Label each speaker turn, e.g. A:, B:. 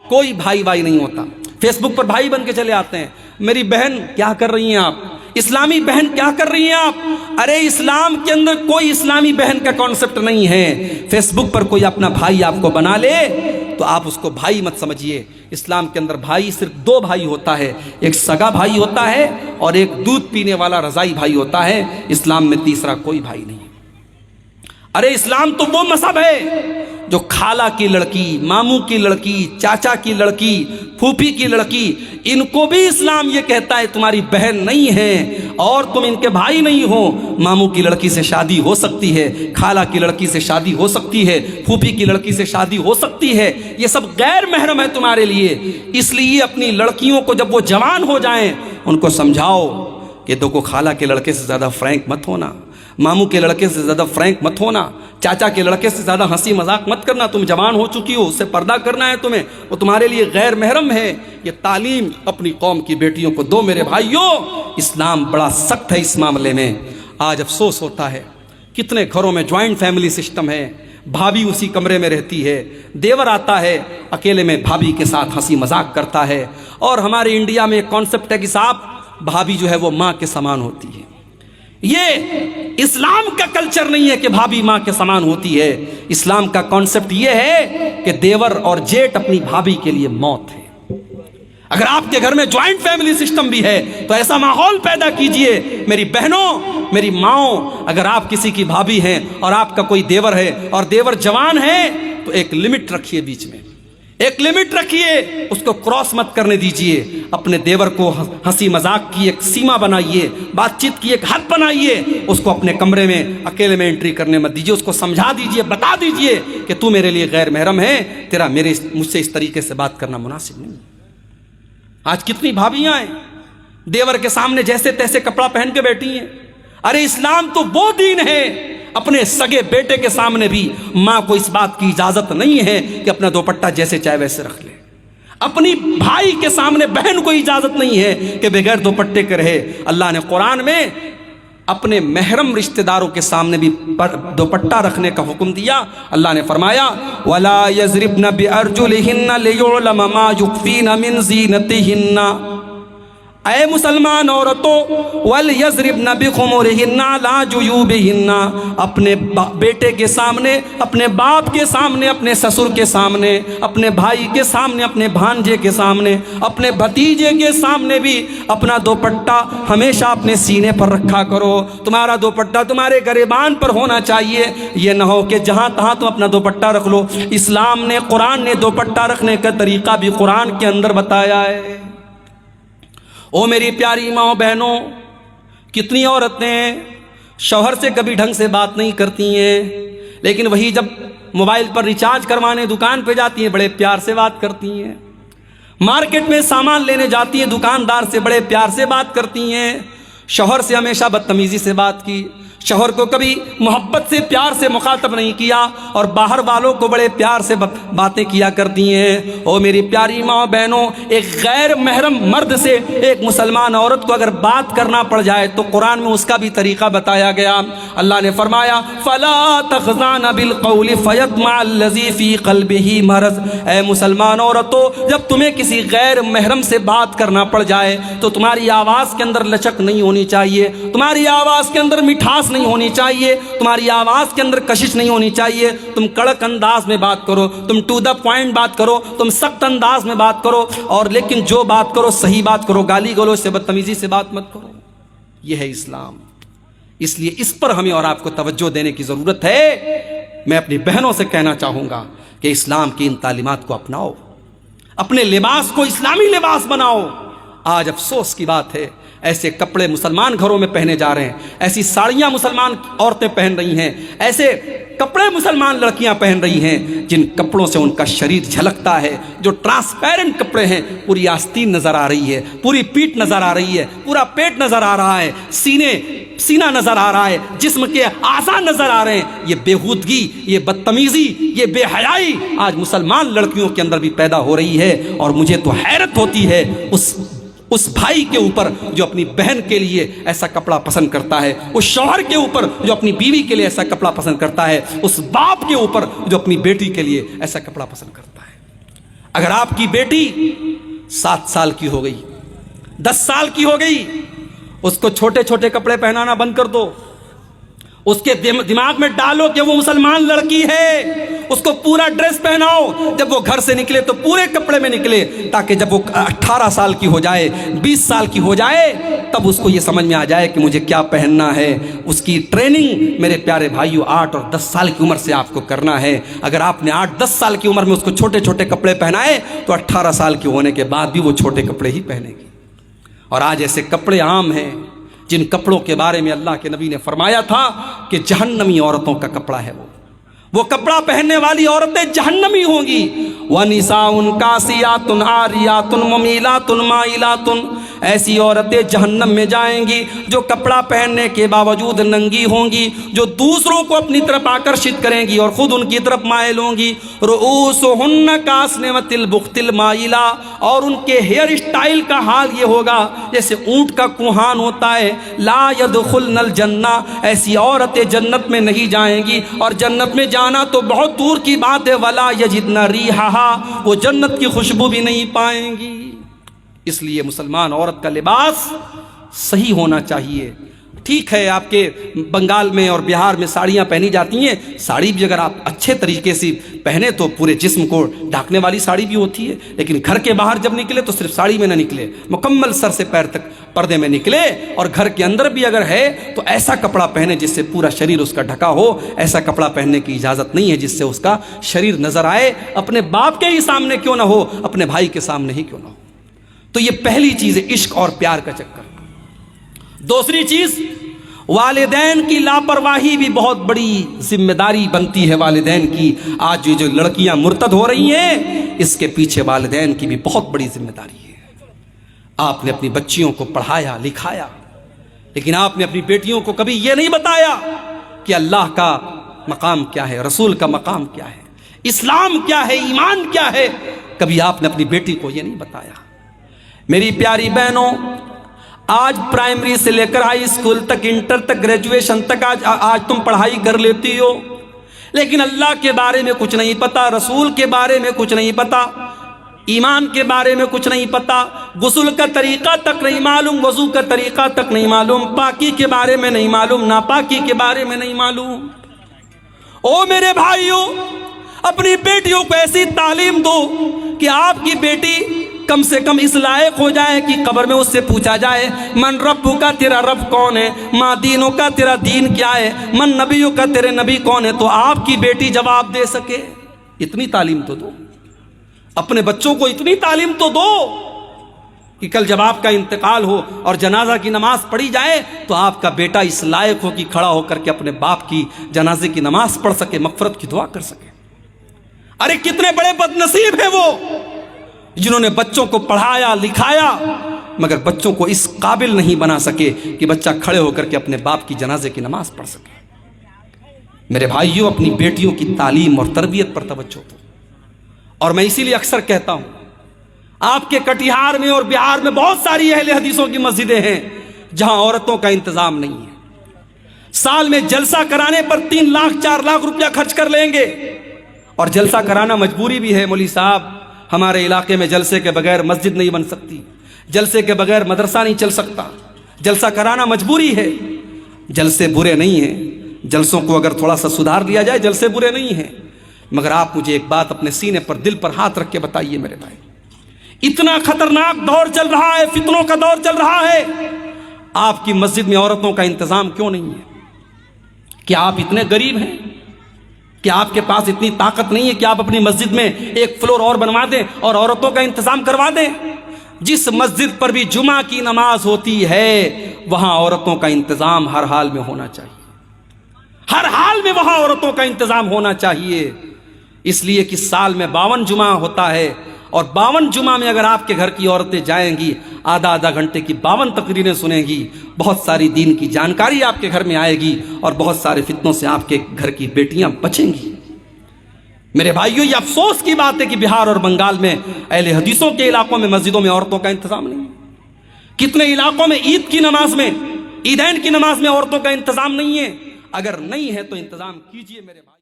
A: کوئی بھائی بھائی نہیں ہوتا. فیس بک پر بھائی بن کے چلے آتے ہیں. میری بہن کیا کر رہی ہیں آپ؟ اسلامی بہن کیا کر رہی ہیں آپ؟ ارے اسلام کے اندر کوئی اسلامی بہن کا کانسیپٹ نہیں ہے. فیس بک پر کوئی اپنا بھائی آپ کو بنا لے تو آپ اس کو بھائی مت سمجھیے. اسلام کے اندر بھائی صرف دو بھائی ہوتا ہے, ایک سگا بھائی ہوتا ہے اور ایک دودھ پینے والا رضائی بھائی ہوتا ہے. اسلام میں تیسرا کوئی بھائی نہیں. ارے اسلام تو وہ مذہب ہے جو خالہ کی لڑکی, ماموں کی لڑکی, چاچا کی لڑکی, پھوپھی کی لڑکی, ان کو بھی اسلام یہ کہتا ہے تمہاری بہن نہیں ہے اور تم ان کے بھائی نہیں ہو. ماموں کی لڑکی سے شادی ہو سکتی ہے, خالہ کی لڑکی سے شادی ہو سکتی ہے, پھوپھی کی لڑکی سے شادی ہو سکتی ہے. یہ سب غیر محرم ہے تمہارے لیے. اس لیے اپنی لڑکیوں کو جب وہ جوان ہو جائیں ان کو سمجھاؤ کہ دیکھو خالہ کے لڑکے سے زیادہ فرینک مت ہونا, ماموں کے لڑکے سے زیادہ فرینک مت ہونا, چاچا کے لڑکے سے زیادہ ہنسی مذاق مت کرنا. تم جوان ہو چکی ہو, اس سے پردہ کرنا ہے تمہیں, وہ تمہارے لیے غیر محرم ہے. یہ تعلیم اپنی قوم کی بیٹیوں کو دو میرے بھائیوں. اسلام بڑا سخت ہے اس معاملے میں. آج افسوس ہوتا ہے کتنے گھروں میں جوائنٹ فیملی سسٹم ہے, بھابھی اسی کمرے میں رہتی ہے, دیور آتا ہے اکیلے میں بھابھی کے ساتھ ہنسی مذاق کرتا ہے. اور ہمارے انڈیا میں ایک کانسیپٹ ہے کہ صاحب بھابھی جو ہے وہ ماں کے سامان ہوتی ہے. یہ اسلام کا کلچر نہیں ہے کہ بھابھی ماں کے سامان ہوتی ہے. اسلام کا کانسیپٹ یہ ہے کہ دیور اور جیٹ اپنی بھابھی کے لیے موت ہے. اگر آپ کے گھر میں جوائنٹ فیملی سسٹم بھی ہے تو ایسا ماحول پیدا کیجئے. میری بہنوں, میری ماؤں, اگر آپ کسی کی بھابھی ہیں اور آپ کا کوئی دیور ہے اور دیور جوان ہے تو ایک لمٹ رکھیے, بیچ میں ایک لمٹ رکھیے, اس کو کراس مت کرنے دیجئے. اپنے دیور کو ہنسی مذاق کی ایک سیما بنائیے, بات چیت کی ایک حد بنائیے. اس کو اپنے کمرے میں اکیلے میں انٹری کرنے مت دیجئے. اس کو سمجھا دیجئے, بتا دیجئے کہ تو میرے لیے غیر محرم ہے, تیرا مجھ سے اس طریقے سے بات کرنا مناسب نہیں. آج کتنی بھابیاں ہیں دیور کے سامنے جیسے تیسے کپڑا پہن کے بیٹھی ہیں. ارے اسلام تو وہ دین ہے, اپنے سگے بیٹے کے سامنے بھی ماں کو اس بات کی اجازت نہیں ہے کہ اپنا دوپٹہ جیسے چاہے ویسے رکھ لے. اپنی بھائی کے سامنے بہن کو اجازت نہیں ہے کہ بغیر دوپٹے کے رہے. اللہ نے قرآن میں اپنے محرم رشتہ داروں کے سامنے بھی دوپٹہ رکھنے کا حکم دیا. اللہ نے فرمایا وَلَا يَضْرِبْنَ بِأَرْجُلِهِنَّ لِيُعْلَمَ مَا يُخْفِينَ مِنْ زِينَتِهِنَّ. اے مسلمان عورتوں, وَلْيَضْرِبْنَ بِخُمُرِهِنَّ عَلَى جُيُوبِهِنَّ, اپنے بیٹے کے سامنے, اپنے باپ کے سامنے, اپنے سسر کے سامنے, اپنے بھائی کے سامنے, اپنے بھانجے کے سامنے, اپنے بھتیجے کے سامنے بھی اپنا دوپٹہ ہمیشہ اپنے سینے پر رکھا کرو. تمہارا دوپٹہ تمہارے گریبان پر ہونا چاہیے. یہ نہ ہو کہ جہاں تہاں تم اپنا دوپٹہ رکھ لو. اسلام نے, قرآن نے دوپٹہ رکھنے کا طریقہ بھی قرآن کے اندر بتایا ہے. او میری پیاری ماں بہنوں, کتنی عورتیں شوہر سے کبھی ڈھنگ سے بات نہیں کرتی ہیں, لیکن وہی جب موبائل پر ریچارج کروانے دکان پہ جاتی ہیں بڑے پیار سے بات کرتی ہیں. مارکیٹ میں سامان لینے جاتی ہیں دکاندار سے بڑے پیار سے بات کرتی ہیں. شوہر سے ہمیشہ بدتمیزی سے بات کی, شوہر کو کبھی محبت سے پیار سے مخاطب نہیں کیا, اور باہر والوں کو بڑے پیار سے باتیں کیا کرتی ہیں. او میری پیاری ماں بہنوں, ایک غیر محرم مرد سے ایک مسلمان عورت کو اگر بات کرنا پڑ جائے تو قرآن میں اس کا بھی طریقہ بتایا گیا. اللہ نے فرمایا فَلَا تَخْضَعْنَ بِالْقَوْلِ فَيَطْمَعَ الَّذِي فِي قَلْبِهِ مَرَضٌ. اے مسلمان عورتوں, جب تمہیں کسی غیر محرم سے بات کرنا پڑ جائے تو تمہاری آواز کے اندر لچک نہیں ہونی چاہیے, تمہاری آواز کے اندر مٹھاس نہیں ہونی چاہیے, تمہاری آواز کے اندر کشش نہیں ہونی چاہیے. تم کڑک انداز میں بات کرو, تم ٹو دا پوائنٹ بات کرو, تم سخت انداز میں بات کرو, اور لیکن جو بات کرو صحیح بات کرو, گالی گلوچ سے بدتمیزی سے بات مت کرو. یہ ہے اسلام. اس لیے اس پر ہمیں اور آپ کو توجہ دینے کی ضرورت ہے. میں اپنی بہنوں سے کہنا چاہوں گا کہ اسلام کی ان تعلیمات کو اپناؤ, اپنے لباس کو اسلامی لباس بناؤ. آج افسوس کی بات ہے ایسے کپڑے مسلمان گھروں میں پہنے جا رہے ہیں, ایسی ساڑیاں مسلمان عورتیں پہن رہی ہیں, ایسے کپڑے مسلمان لڑکیاں پہن رہی ہیں جن کپڑوں سے ان کا شریر جھلکتا ہے, جو ٹرانسپیرنٹ کپڑے ہیں. پوری آستین نظر آ رہی ہے, پوری پیٹ نظر آ رہی ہے, پورا پیٹ نظر آ رہا ہے, سینہ نظر آ رہا ہے, جسم کے اعضاء نظر آ رہے ہیں. یہ بےہودگی, یہ بدتمیزی, یہ بے حیائی آج مسلمان لڑکیوں کے اندر بھی پیدا ہو رہی ہے. اور مجھے تو حیرت ہوتی ہے اس بھائی کے اوپر جو اپنی بہن کے لیے ایسا کپڑا پسند کرتا ہے, اس شوہر کے اوپر جو اپنی بیوی کے لیے ایسا کپڑا پسند کرتا ہے, اس باپ کے اوپر جو اپنی بیٹی کے لیے ایسا کپڑا پسند کرتا ہے. اگر آپ کی بیٹی 7 سال کی ہو گئی، 10 سال کی ہو گئی، اس کو چھوٹے چھوٹے کپڑے پہنانا بند کر دو. اس کے دماغ میں ڈالو کہ وہ مسلمان لڑکی ہے، اس کو پورا ڈریس پہناؤ. جب وہ گھر سے نکلے تو پورے کپڑے میں نکلے، تاکہ جب وہ 18 سال کی ہو جائے، 20 سال کی ہو جائے، تب اس کو یہ سمجھ میں آ جائے کہ مجھے کیا پہننا ہے. اس کی ٹریننگ میرے پیارے بھائیو 8 اور 10 سال کی عمر سے آپ کو کرنا ہے. اگر آپ نے 8-10 سال کی عمر میں اس کو چھوٹے چھوٹے کپڑے پہنائے تو 18 سال کے ہونے کے بعد بھی وہ چھوٹے کپڑے ہی پہنے گی. اور آج ایسے کپڑے عام ہیں جن کپڑوں کے بارے میں اللہ کے نبی نے فرمایا تھا کہ جہنمی عورتوں کا کپڑا ہے. وہ کپڑا پہننے والی عورتیں جہنمی ہوں گی. وَنِسَاءٌ كَاسِيَاتٌ عَارِيَاتٌ مُمِيلَاتٌ مَائِلَاتٌ، ایسی عورتیں جہنم میں جائیں گی جو کپڑا پہننے کے باوجود ننگی ہوں گی، جو دوسروں کو اپنی طرف آکرشت کریں گی اور خود ان کی طرف مائل ہوں گی. رؤوسهن كأسنمة البخت المائلة، اور ان کے ہیئر اسٹائل کا حال یہ ہوگا جیسے اونٹ کا کوہان ہوتا ہے. لا يدخلن الجنہ، ایسی عورتیں جنت میں نہیں جائیں گی، اور جنت میں جانا تو بہت دور کی بات ہے. ولا یجدن ریحہا، وہ جنت کی خوشبو بھی نہیں پائیں گی. اس لیے مسلمان عورت کا لباس صحیح ہونا چاہیے. ٹھیک ہے آپ کے بنگال میں اور بہار میں ساڑیاں پہنی جاتی ہیں، ساڑی بھی اگر آپ اچھے طریقے سے پہنے تو پورے جسم کو ڈھانکنے والی ساڑی بھی ہوتی ہے. لیکن گھر کے باہر جب نکلے تو صرف ساڑی میں نہ نکلے، مکمل سر سے پیر تک پردے میں نکلے. اور گھر کے اندر بھی اگر ہے تو ایسا کپڑا پہنے جس سے پورا شریر اس کا ڈھکا ہو. ایسا کپڑا پہننے کی اجازت نہیں ہے جس سے اس کا شریر نظر آئے. اپنے باپ کے ہی سامنے کیوں نہ ہو، اپنے بھائی کے سامنے ہی کیوں نہ ہو. تو یہ پہلی چیز ہے، عشق اور پیار کا چکر. دوسری چیز، والدین کی لاپرواہی بھی بہت بڑی ذمہ داری بنتی ہے والدین کی. آج یہ جو لڑکیاں مرتد ہو رہی ہیں، اس کے پیچھے والدین کی بھی بہت بڑی ذمہ داری ہے. آپ نے اپنی بچیوں کو پڑھایا لکھایا، لیکن آپ نے اپنی بیٹیوں کو کبھی یہ نہیں بتایا کہ اللہ کا مقام کیا ہے، رسول کا مقام کیا ہے، اسلام کیا ہے، ایمان کیا ہے. کبھی آپ نے اپنی بیٹی کو یہ نہیں بتایا. میری پیاری بہنوں، آج پرائمری سے لے کر ہائی اسکول تک، انٹر تک، گریجویشن تک آج تم پڑھائی کر لیتی ہو، لیکن اللہ کے بارے میں کچھ نہیں پتا، رسول کے بارے میں کچھ نہیں پتا، ایمان کے بارے میں کچھ نہیں پتا، غسل کا طریقہ تک نہیں معلوم، وضو کا طریقہ تک نہیں معلوم، پاکی کے بارے میں نہیں معلوم، ناپاکی کے بارے میں نہیں معلوم. او میرے بھائیوں، اپنی بیٹیوں کو ایسی تعلیم دو کہ آپ کی بیٹی کم سے کم اس لائق ہو جائے کہ قبر میں اس سے پوچھا جائے من رب کا، تیرا رب کون ہے، ما دینوں کا، تیرا دین کیا ہے، من نبیوں کا، تیرے نبی کون ہے. تو آپ کی بیٹی جواب دے سکے. اتنی تعلیم تو دو، اپنے بچوں کو اتنی تعلیم تو دو کہ کل جب آپ کا انتقال ہو اور جنازہ کی نماز پڑھی جائے تو آپ کا بیٹا اس لائق ہو کہ کھڑا ہو کر کے اپنے باپ کی جنازے کی نماز پڑھ سکے، مغفرت کی دعا کر سکے. ارے کتنے بڑے بد نصیب ہیں وہ جنہوں نے بچوں کو پڑھایا لکھایا مگر بچوں کو اس قابل نہیں بنا سکے کہ بچہ کھڑے ہو کر کے اپنے باپ کی جنازے کی نماز پڑھ سکے. میرے بھائیوں، اپنی بیٹیوں کی تعلیم اور تربیت پر توجہ دو. اور میں اسی لیے اکثر کہتا ہوں، آپ کے کٹیہار میں اور بہار میں بہت ساری اہل حدیثوں کی مسجدیں ہیں جہاں عورتوں کا انتظام نہیں ہے. سال میں جلسہ کرانے پر 3 لاکھ 4 لاکھ روپیہ خرچ کر لیں گے، اور جلسہ کرانا مجبوری بھی ہے. مولوی صاحب، ہمارے علاقے میں جلسے کے بغیر مسجد نہیں بن سکتی، جلسے کے بغیر مدرسہ نہیں چل سکتا، جلسہ کرانا مجبوری ہے. جلسے برے نہیں ہیں، جلسوں کو اگر تھوڑا سا سدھار لیا جائے جلسے برے نہیں ہیں. مگر آپ مجھے ایک بات اپنے سینے پر، دل پر ہاتھ رکھ کے بتائیے میرے بھائی، اتنا خطرناک دور چل رہا ہے، فتنوں کا دور چل رہا ہے، آپ کی مسجد میں عورتوں کا انتظام کیوں نہیں ہے؟ کیا آپ اتنے غریب ہیں؟ کیا آپ کے پاس اتنی طاقت نہیں ہے کہ آپ اپنی مسجد میں ایک فلور اور بنوا دیں اور عورتوں کا انتظام کروا دیں؟ جس مسجد پر بھی جمعہ کی نماز ہوتی ہے وہاں عورتوں کا انتظام ہر حال میں ہونا چاہیے، ہر حال میں وہاں عورتوں کا انتظام ہونا چاہیے. اس لیے کہ سال میں 52 جمعہ ہوتا ہے، اور 52 جمعہ میں اگر آپ کے گھر کی عورتیں جائیں گی، آدھا گھنٹے کی 52 تقریریں سنیں گی، بہت ساری دین کی جانکاری آپ کے گھر میں آئے گی، اور بہت سارے فتنوں سے آپ کے گھر کی بیٹیاں بچیں گی. میرے بھائیوں، یہ افسوس کی بات ہے کہ بہار اور بنگال میں اہل حدیثوں کے علاقوں میں مسجدوں میں عورتوں کا انتظام نہیں ہے. کتنے علاقوں میں عید کی نماز میں، عیدین کی نماز میں عورتوں کا انتظام نہیں ہے. اگر نہیں ہے تو انتظام کیجئے میرے بھائی.